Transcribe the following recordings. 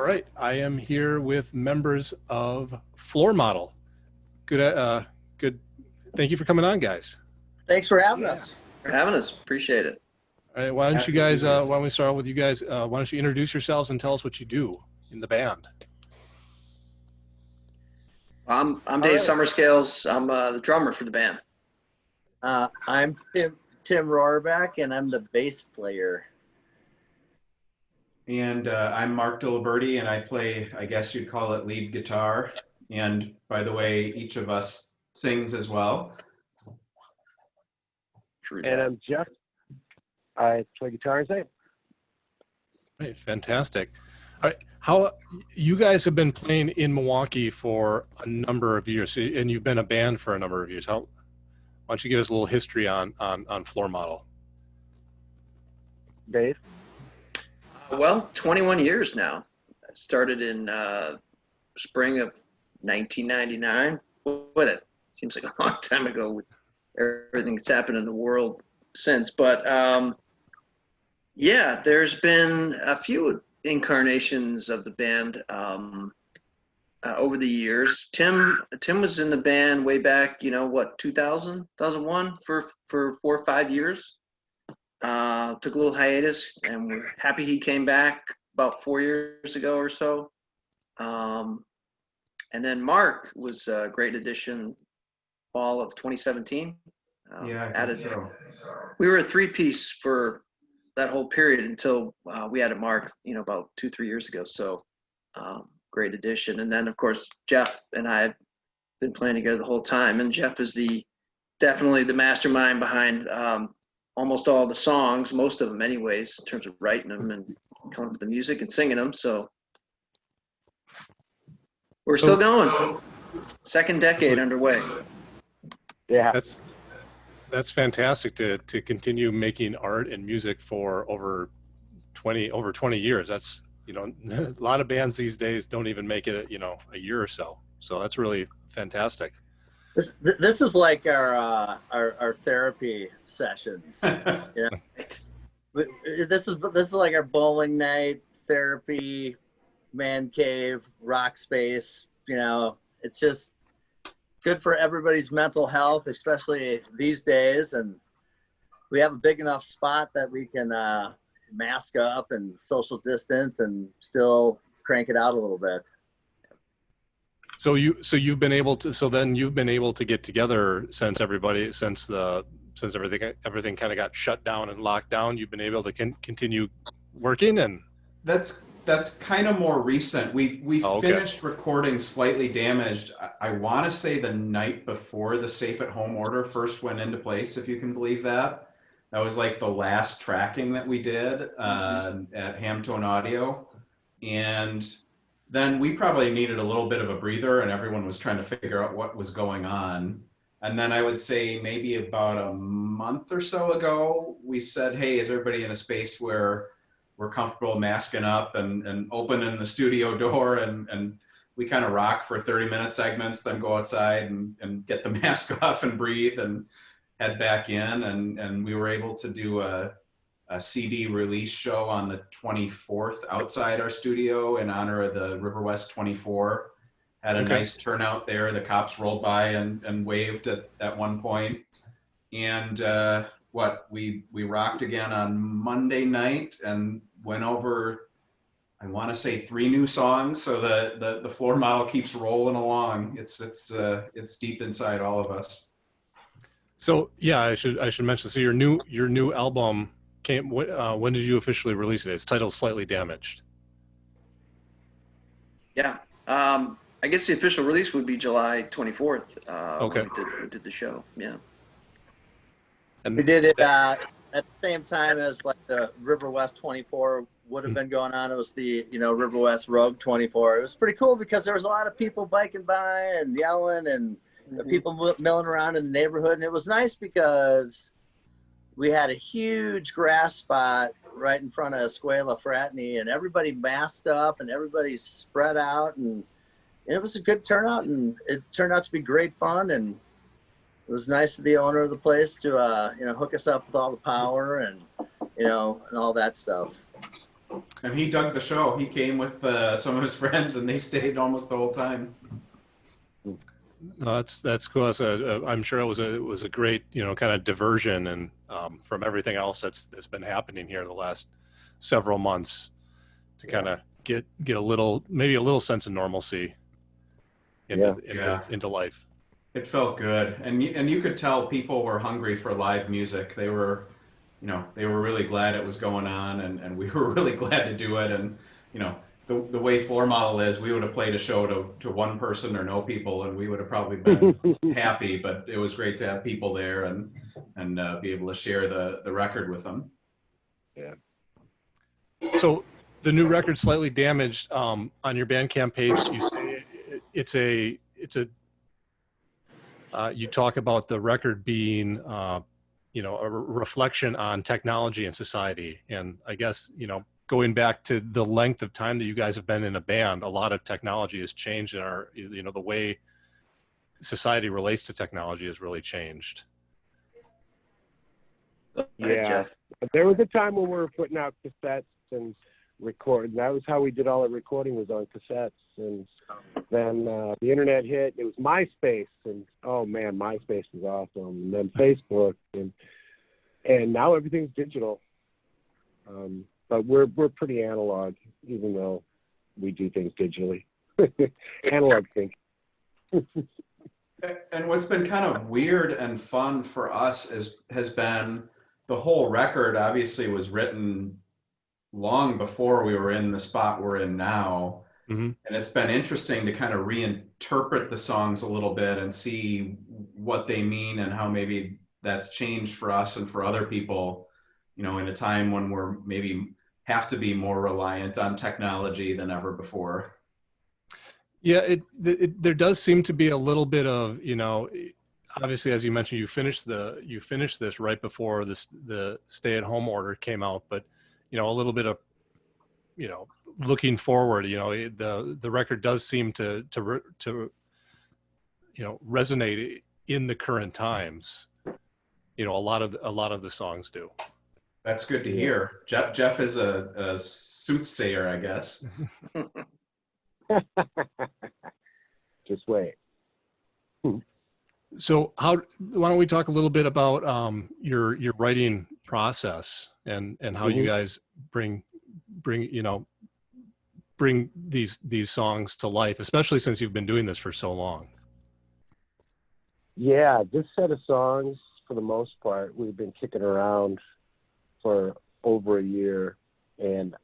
right, I am here with members of Floor Model. Good. Thank you for coming on, guys. Thanks for having us. For having us. Appreciate it. All right, why don't you guys? Why don't we start off with you guys? Why don't you introduce yourselves and tell us what you do in the band? I'm Dave Summerscales. I'm the drummer for the band. I'm Tim Rohrbeck, and I'm the bass player. And I'm Mark Diliberti, and I play, I guess you'd call it, lead guitar. And by the way, each of us sings as well. And I'm Jeff. I play guitar and sing. Right, fantastic. All right, how you guys have been playing in Milwaukee for a number of years, and you've been a band for a number of years. Why don't you give us a little history on Floor Model? Dave? Well, 21 years now. I started in spring of 1999. What it seems like a long time ago with everything that's happened in the world since. But yeah, there's been a few incarnations of the band over the years. Tim was in the band way back, 2001 for 4 or 5 years. Took a little hiatus, and we're happy he came back about 4 years ago or so. And then Mark was a great addition fall of 2017. We were a 3-piece for that whole period until we added Mark, about 2-3 years ago. So great addition. And then of course Jeff and I have been playing together the whole time. And Jeff is definitely the mastermind behind almost all the songs, most of them anyways, in terms of writing them and coming up with the music and singing them. So we're still going. Second decade underway. Yeah. That's fantastic to continue making art and music for over 20 years. That's, a lot of bands these days don't even make it, a year or so. So that's really fantastic. This is like our therapy sessions. Yeah. This is like our bowling night, therapy, man cave, rock space. It's just good for everybody's mental health, especially these days. And we have a big enough spot that we can mask up and social distance and still crank it out a little bit. So you've been able to get together since everything kind of got shut down and locked down. You've been able to continue working, and that's kind of more recent. We finished recording Slightly Damaged. I want to say the night before the Safe at Home order first went into place, if you can believe that. That was like the last tracking that we did at Hamtone Audio, and then we probably needed a little bit of a breather, and everyone was trying to figure out what was going on. And then I would say maybe about a month or so ago, we said, hey, is everybody in a space where we're comfortable masking up and opening the studio door, and we kind of rock for 30-minute segments, then go outside and get the mask off and breathe and head back in. And we were able to do a CD release show on the 24th outside our studio in honor of the River West 24. Had a nice turnout there. The cops rolled by and waved at one point. And we rocked again on Monday night and went over, I want to say 3 new songs. So the Floor Model keeps rolling along. It's deep inside all of us. So yeah, I should mention. So your new album came. When did you officially release it? It's titled Slightly Damaged. Yeah. I guess the official release would be July 24th. Okay. When we did the show. Yeah. And we did it at the same time as like the River West 24 would have been going on. It was the River West Rogue 24. It was pretty cool because there was a lot of people biking by and yelling and people milling around in the neighborhood, and it was nice because we had a huge grass spot right in front of Escuela Fraternity, and everybody masked up and everybody spread out, and it was a good turnout, and it turned out to be great fun. And it was nice of the owner of the place to hook us up with all the power and and all that stuff. And he dug the show. He came with some of his friends, and they stayed almost the whole time. No, that's cool. I'm sure it was a great, kind of diversion and from everything else that's been happening here the last several months to kind of get a little, maybe a little sense of normalcy into life. It felt good, and you could tell people were hungry for live music. They were, they were really glad it was going on, and we were really glad to do it. And the way Floor Model is, we would have played a show to one person or no people, and we would have probably been happy. But it was great to have people there and be able to share the record with them. Yeah. So the new record, Slightly Damaged, on your Bandcamp page, you say you talk about the record being, a reflection on technology and society. And I guess, going back to the length of time that you guys have been in a band, a lot of technology has changed, and the way society relates to technology has really changed. Yeah, there was a time when we were putting out cassettes and recording. That was how we did all the recording, was on cassettes. And then the internet hit. It was MySpace, and oh man, MySpace was awesome. And then Facebook, and now everything's digital. But we're pretty analog, even though we do things digitally. Analog thinking. And what's been kind of weird and fun for us has been the whole record obviously was written long before we were in the spot we're in now. Mm-hmm. And it's been interesting to kind of reinterpret the songs a little bit and see what they mean and how maybe that's changed for us and for other people, in a time when we're maybe have to be more reliant on technology than ever before. Yeah, there does seem to be a little bit of, obviously, as you mentioned, you finished this right before the stay-at-home order came out, but a little bit of, looking forward, the record does seem to resonate in the current times. A lot of the songs do. That's good to hear. Jeff is a soothsayer, I guess. Just wait. So why don't we talk a little bit about your writing process and how you guys bring these songs to life, especially since you've been doing this for so long. Yeah, this set of songs, for the most part, we've been kicking around for over a year, and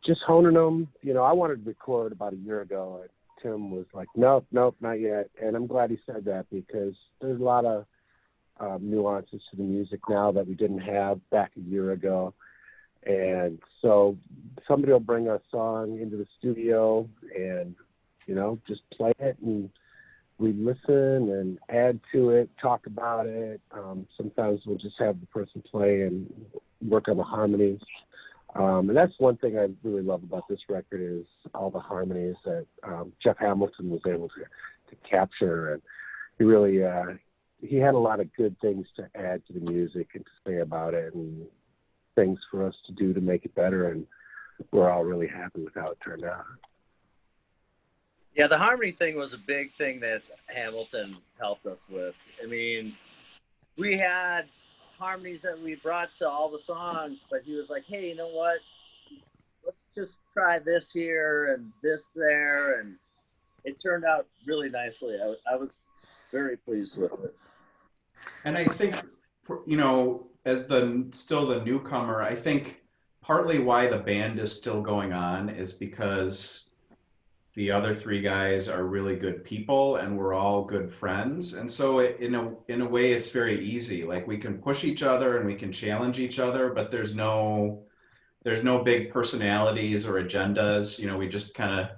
just honing them. I wanted to record about a year ago, and Tim was like, nope, not yet. And I'm glad he said that, because there's a lot of nuances to the music now that we didn't have back a year ago. And so somebody will bring a song into the studio and, just play it, and we listen and add to it, talk about it. Sometimes we'll just have the person play and work on the harmonies. And that's one thing I really love about this record, is all the harmonies that Jeff Hamilton was able to capture. And he really, he had a lot of good things to add to the music and to say about it, and things for us to do to make it better. And we're all really happy with how it turned out. Yeah, the harmony thing was a big thing that Hamilton helped us with. I mean, we had harmonies that we brought to all the songs, but he was like, hey, you know what? Let's just try this here and this there. And it turned out really nicely. I was very pleased with it. And I think, as still the newcomer, I think partly why the band is still going on is because the other three guys are really good people and we're all good friends. And so in a way, it's very easy. Like, we can push each other and we can challenge each other, but there's no big personalities or agendas. We just kind of,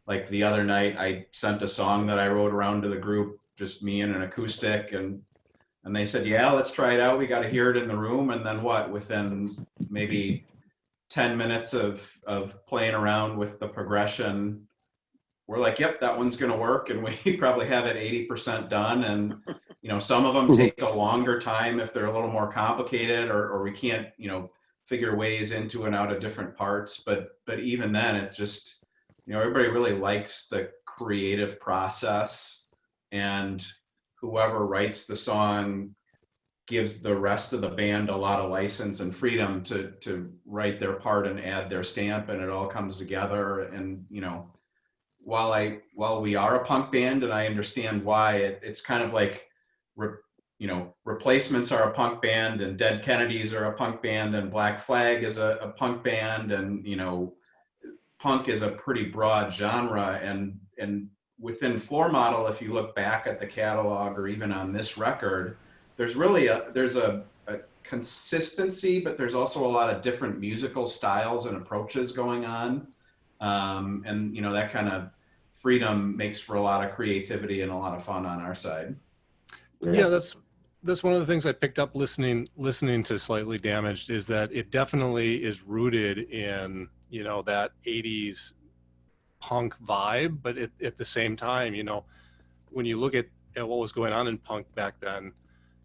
like the other night, I sent a song that I wrote around to the group, just me and an acoustic, and they said, yeah, let's try it out. We got to hear it in the room. And then within maybe 10 minutes of playing around with the progression, we're like, yep, that one's going to work. And we probably have it 80% done. And, some of them take a longer time if they're a little more complicated, or we can't, figure ways into and out of different parts. But even then, it just, everybody really likes the creative process, and whoever writes the song gives the rest of the band a lot of license and freedom to write their part and add their stamp, and it all comes together. And while we are a punk band, and I understand why, it's kind of like Replacements are a punk band, and Dead Kennedys are a punk band, and Black Flag is a punk band, and punk is a pretty broad genre. And within Floor Model, if you look back at the catalog or even on this record, there's really there's a consistency, but there's also a lot of different musical styles and approaches going on. And that kind of freedom makes for a lot of creativity and a lot of fun on our side. Yeah, that's one of the things I picked up listening to Slightly Damaged, is that it definitely is rooted in that 80s punk vibe, but at the same time, when you look at what was going on in punk back then,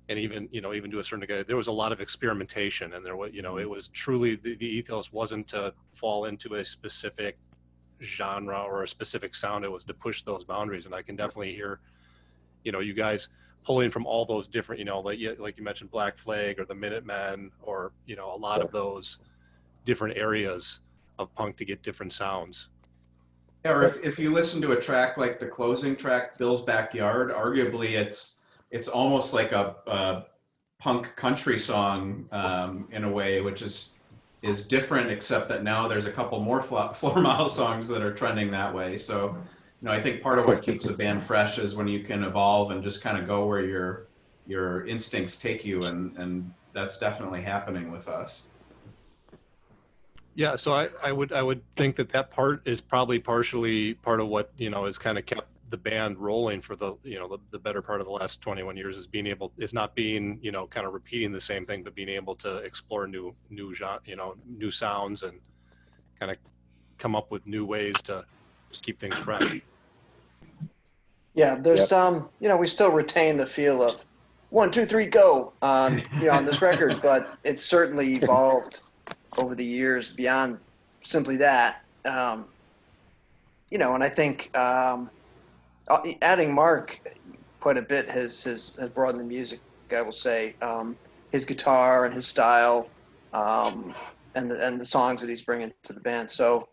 and even to a certain degree, there was a lot of experimentation, and there was it was truly the ethos wasn't to fall into a specific genre or a specific sound. It was to push those boundaries. And I can definitely hear you guys pulling from all those different, like you mentioned Black Flag or the Minutemen, or a lot of those different areas of punk to get different sounds. Yeah, or if you listen to a track like the closing track, Bill's Backyard, arguably it's almost like a punk country song in a way, which is different, except that now there's a couple more Floor Model songs that are trending that way. So, I think part of what keeps a band fresh is when you can evolve and just kind of go where your instincts take you, and that's definitely happening with us. Yeah, so I would think that part is probably partially part of what has kind of kept the band rolling for the the better part of the last 21 years, is not being kind of repeating the same thing, but being able to explore new genre, new sounds, and kind of come up with new ways to keep things fresh. Yeah, there's we still retain the feel of 1, 2, 3, go on this record, but it's certainly evolved over the years beyond simply that. And I think adding Mark quite a bit has broadened the music, I will say. His guitar and his style, and the songs that he's bringing to the band. So,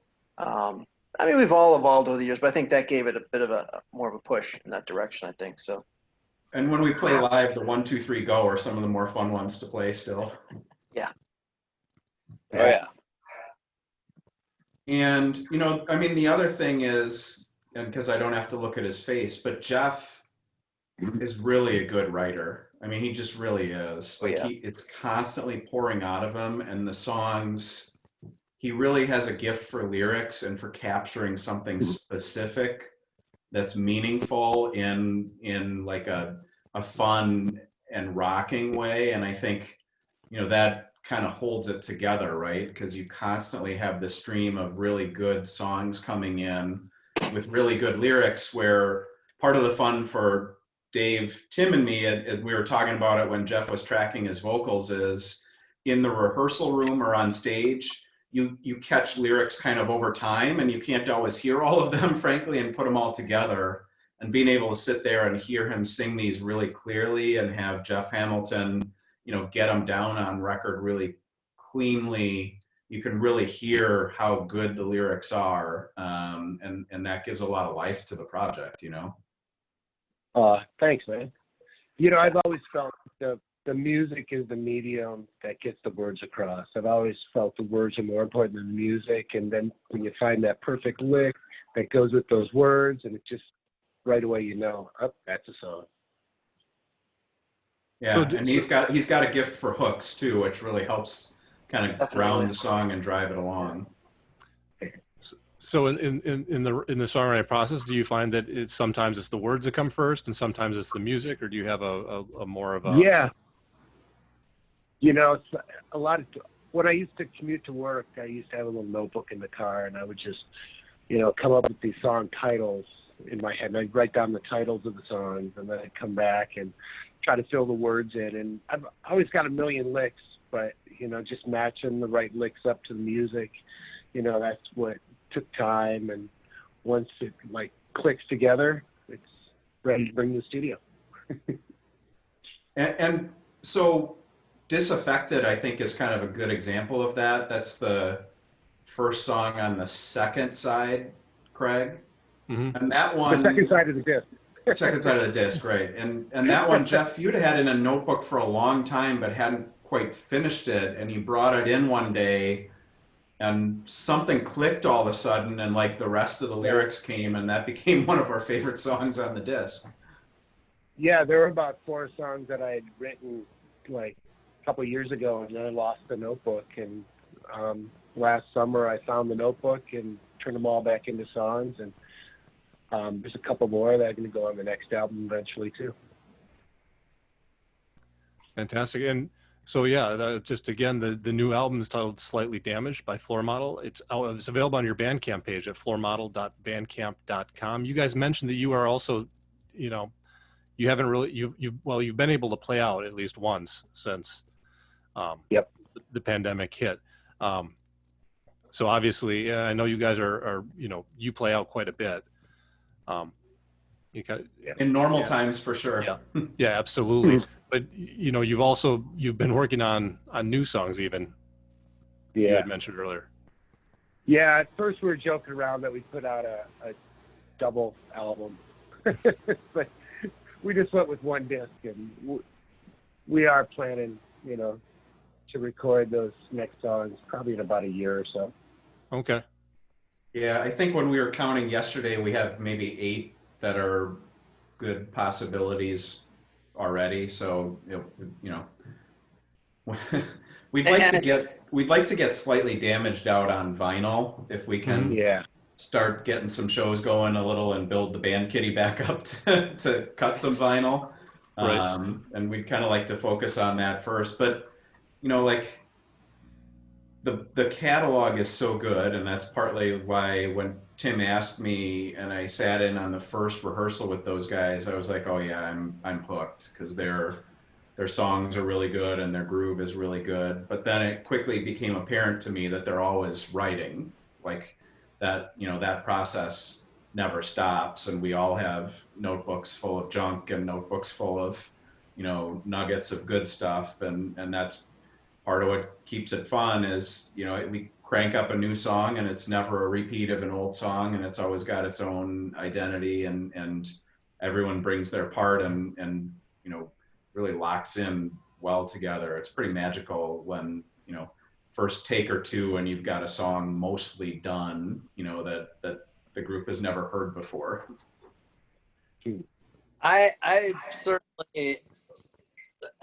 we've all evolved over the years, but I think that gave it a bit of a more of a push in that direction, I think. So. And when we play live, the 1, 2, 3, go are some of the more fun ones to play still. Yeah. Oh, yeah. And, the other thing is, and because I don't have to look at his face, but Jeff is really a good writer. He just really is. It's constantly pouring out of him, and the songs, he really has a gift for lyrics and for capturing something specific that's meaningful in like a fun and rocking way. And I think, that kind of holds it together, right? Because you constantly have this stream of really good songs coming in with really good lyrics, where part of the fun for Dave, Tim, and me, as we were talking about it when Jeff was tracking his vocals, is in the rehearsal room or on stage, you catch lyrics kind of over time, and you can't always hear all of them, frankly, and put them all together. And being able to sit there and hear him sing these really clearly, and have Jeff Hamilton, get them down on record really cleanly, you can really hear how good the lyrics are, and that gives a lot of life to the project. Thanks, man. I've always felt the music is the medium that gets the words across. I've always felt the words are more important than the music, and then when you find that perfect lick that goes with those words, and it just right away that's a song. Yeah, and he's got a gift for hooks too, which really helps kind of ground the song and drive it along. So in the songwriting process, do you find that sometimes it's the words that come first, and sometimes it's the music, or do you have a more of a? Yeah. It's a lot of, when I used to commute to work, I used to have a little notebook in the car, and I would just, come up with these song titles in my head, and I'd write down the titles of the songs, and then I'd come back and try to fill the words in. And I've always got a million licks, but just matching the right licks up to the music, that's what took time. And once it like clicks together, it's ready to bring to the studio. And so Disaffected, I think, is kind of a good example of that. That's the first song on the second side, Craig. Mm-hmm. And that one, The second side of the disc. second side of the disc, right? And that one, Jeff, you'd had in a notebook for a long time, but hadn't quite finished it. And you brought it in one day, and something clicked all of a sudden, and like the rest of the lyrics came, and that became one of our favorite songs on the disc. Yeah, there were about 4 songs that I had written like a couple of years ago, and then I lost the notebook. And last summer I found the notebook and turned them all back into songs. And there's a couple more that are going to go on the next album eventually too. Fantastic. And so, yeah, just again, the new album is titled Slightly Damaged by Floor Model. It's available on your Bandcamp page at floormodel.bandcamp.com. You guys mentioned that you are also, you haven't really, you've been able to play out at least once since the pandemic hit. So obviously, I know you guys are you play out quite a bit. In normal times, for sure. Yeah, absolutely. But you've been working on new songs even. Yeah. You had mentioned earlier. Yeah, at first we were joking around that we put out a double album, but we just went with one disc, and we are planning, to record those next songs probably in about a year or so. Okay. Yeah, I think when we were counting yesterday, we have maybe 8 that are good possibilities already. So we'd like to get Slightly Damaged out on vinyl if we can. Yeah. Start getting some shows going a little and build the band kitty back up to cut some vinyl. Right. And we'd kind of like to focus on that first. But like the catalog is so good, and that's partly why when Tim asked me and I sat in on the first rehearsal with those guys, I was like, oh yeah, I'm hooked, because their songs are really good and their groove is really good. But then it quickly became apparent to me that they're always writing, like that, that process never stops, and we all have notebooks full of junk and notebooks full of, nuggets of good stuff, and that's part of what keeps it fun is, we crank up a new song and it's never a repeat of an old song, and it's always got its own identity, and everyone brings their part and really locks in well together. It's pretty magical when, first take or two and you've got a song mostly done, that the group has never heard before. I certainly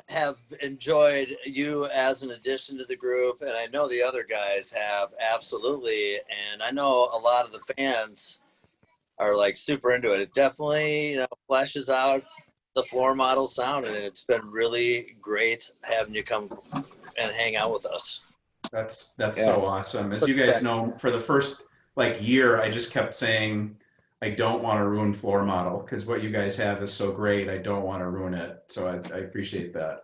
have enjoyed you as an addition to the group, and I know the other guys have, absolutely. And I know a lot of the fans are like super into it. It definitely, fleshes out the Floor Model sound, and it's been really great having you come and hang out with us. That's so awesome. As you guys know, for the first year, I just kept saying, I don't want to ruin Floor Model, because what you guys have is so great. I don't want to ruin it. So I appreciate that.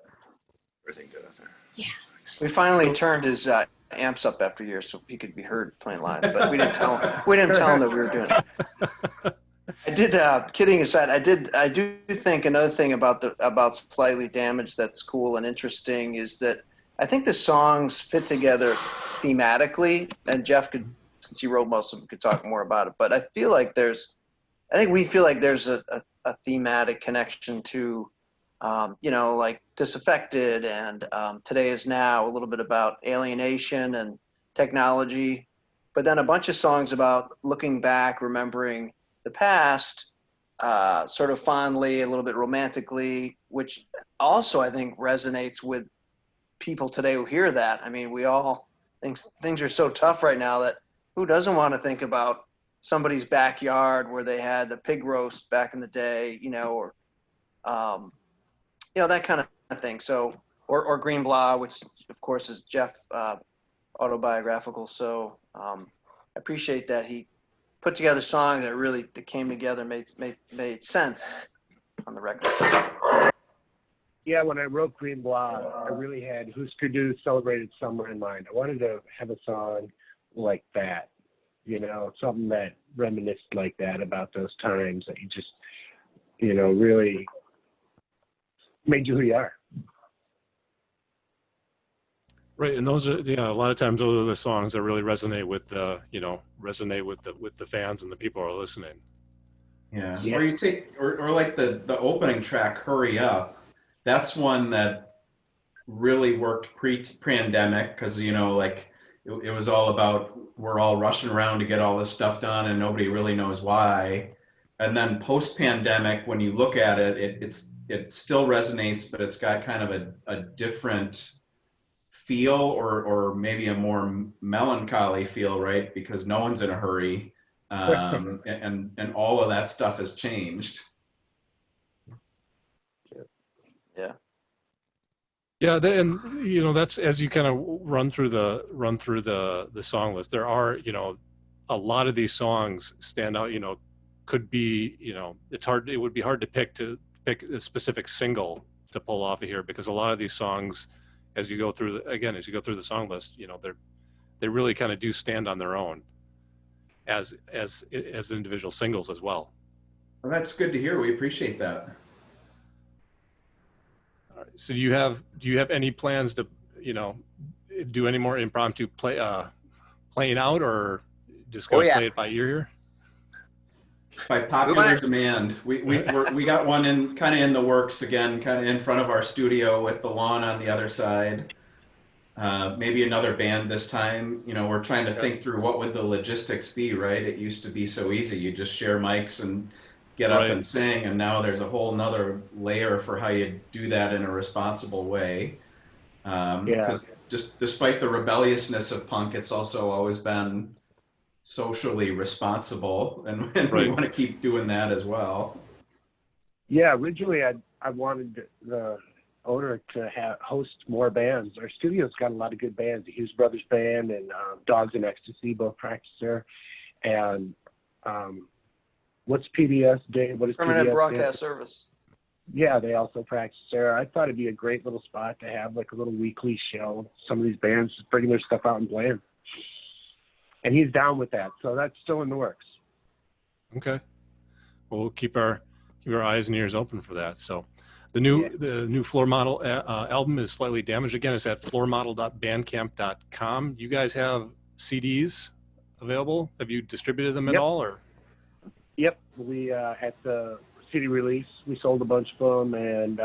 Everything good out there? Yeah. We finally turned his amps up after years so he could be heard playing live, but we didn't tell him that we were doing it. I did. Kidding aside, I do think another thing about Slightly Damaged that's cool and interesting is that I think the songs fit together thematically, and Jeff could, since he wrote most of them, could talk more about it. But I feel like we feel like there's a thematic connection to, like Disaffected and Today Is Now, a little bit about alienation and technology, but then a bunch of songs about looking back, remembering the past, sort of fondly, a little bit romantically, which also I think resonates with people today who hear that. I mean, we all think things are so tough right now that who doesn't want to think about somebody's backyard where they had a pig roast back in the day, or that kind of thing. So, or Green Blah, which of course is Jeff autobiographical. So I appreciate that he put together songs that came together, made sense on the record. Yeah, when I wrote Green Blob, I really had Husker Du Celebrated Summer in mind. I wanted to have a song like that, you know, something that reminisced like that about those times that you just, you know, really made you who you are. Right, and those are, a lot of times those are the songs that really resonate with the, with the fans and the people who are listening. Yeah. Yeah. Or you take, or like the opening track, Hurry Up. That's one that really worked pre-pandemic because, you know, like it was all about we're all rushing around to get all this stuff done and nobody really knows why. And then post-pandemic, when you look at it, it still resonates, but it's got kind of a different feel or maybe a more melancholy feel, right? Because no one's in a hurry. And all of that stuff has changed. Yeah. Yeah, and that's as you kind of run through the song list. There are a lot of these songs stand out. Could be it would be hard to pick a specific single to pull off of here because a lot of these songs, as you go through the song list, they really kind of do stand on their own as individual singles as well. Well, that's good to hear. We appreciate that. All right. So do you have any plans to do any more impromptu playing out, or just gonna play it by ear here? By popular demand, we got one in the works again, kind of in front of our studio with the lawn on the other side. Maybe another band this time. We're trying to think through what would the logistics be, right? It used to be so easy. You just share mics and get up and sing, and now there's a whole nother layer for how you do that in a responsible way. Because just despite the rebelliousness of punk, it's also always been socially responsible, and we want to keep doing that as well. Yeah, originally I wanted the owner to host more bands. Our studio's got a lot of good bands. The Hughes Brothers Band and Dogs and Ecstasy both practice there. And what's PBS, Dave? What is Permanent PBS Broadcast Service? Yeah, they also practice there. I thought it'd be a great little spot to have like a little weekly show. Some of these bands just bringing their stuff out and playing. And he's down with that, so that's still in the works. Okay, well, we'll keep our eyes and ears open for that. So, the new Floor Model album is Slightly Damaged. Again, it's at floormodel.bandcamp.com. You guys have CDs available? Have you distributed them at all, or? Yep, we at the CD release we sold a bunch of them, and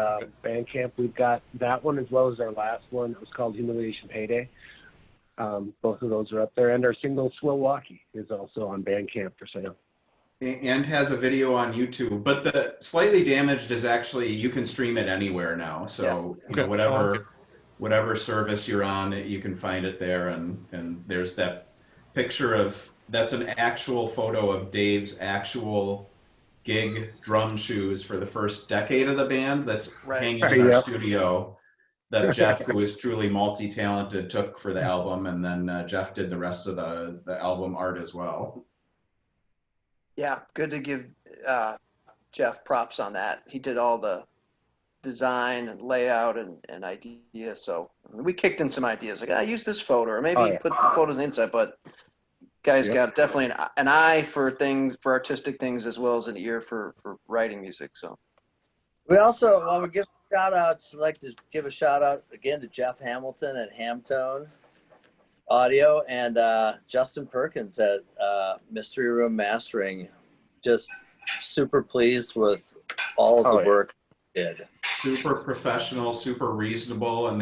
Bandcamp we've got that one as well as our last one. It was called Humiliation Payday. Both of those are up there, and our single Swilwaukee is also on Bandcamp for sale. And has a video on YouTube, but the Slightly Damaged is actually, you can stream it anywhere now. So whatever service you're on, you can find it there. And there's that picture that's an actual photo of Dave's actual gig drum shoes for the first decade of the band that's hanging in our studio. That Jeff, who is truly multi-talented, took for the album, and then Jeff did the rest of the album art as well. Yeah, good to give Jeff props on that. He did all the design and layout and ideas. So we kicked in some ideas, like I use this photo, or maybe put the photos inside. But guys got definitely an eye for artistic things as well as an ear for writing music. So we also, while we give shout outs, like to give a shout out again to Jeff Hamilton at Hamtone Audio and Justin Perkins at Mystery Room Mastering. Just super pleased with all of the work they did. Super professional, super reasonable, and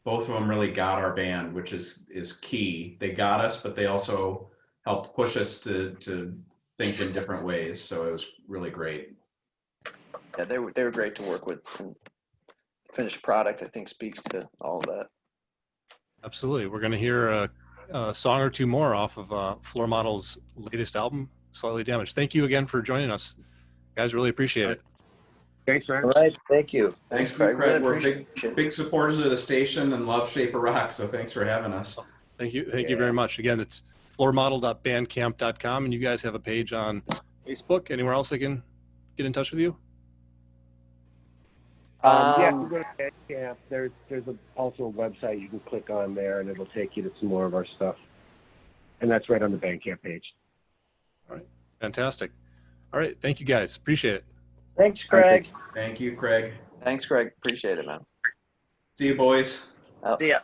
both of them really got our band, which is key. They got us, but they also helped push us to think in different ways. So it was really great. Yeah, they were great to work with. And the finished product, I think, speaks to all of that. Absolutely. We're going to hear a song or two more off of Floor Model's latest album, Slightly Damaged. Thank you again for joining us. Guys, really appreciate it. Thanks, man. All right, thank you. Thanks, Craig. Really We're big supporters of the station and love Shape of Rock, so thanks for having us. Thank you very much. Again, it's floormodel.bandcamp.com, and you guys have a page on Facebook. Anywhere else I can get in touch with you? Yeah, if you go to Bandcamp, there's also a website you can click on there, and it'll take you to some more of our stuff. And that's right on the Bandcamp page. All right. Fantastic. All right. Thank you guys. Appreciate it. Thanks, Craig. Thank you, Craig. Thanks, Greg. Appreciate it, man. See you, boys. See ya.